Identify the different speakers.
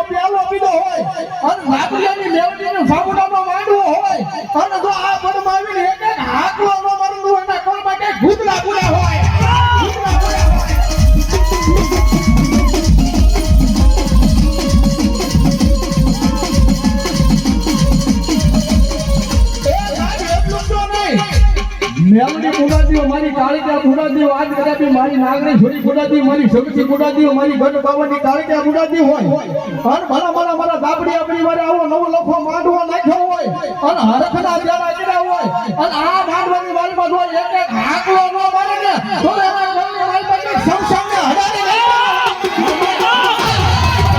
Speaker 1: પ્યાલો પીધો હોય અને લાકડીની મેવડીનો સાબુડાનો માંડવો હોય અને જો આ પડમાં આવીને એક એક હાકલો નો મારવું હોય એના કોલમાં કે ભૂતલા પૂરા હોય ભૂતલા પૂરા હોય મેલડી મુડાદીઓ મારી કાળીકા મુડાદીઓ આજ કદાપી મારી નાગરી છોડી મુડાદી મારી શક્તિ મુડાદીઓ મારી ગઢ બાવાની કાળીકા મુડાદી હોય અને મારા દાબડી આપણી મારે આવો નવો લખો માંડવો નાખ્યો હોય અને હરખના પ્યારા કર્યા હોય અને આ માંડવાની વાલમાં જો એક એક હાકલો નો મારે ને તો એના ઘરની વાલમાં સંસારને હડાડી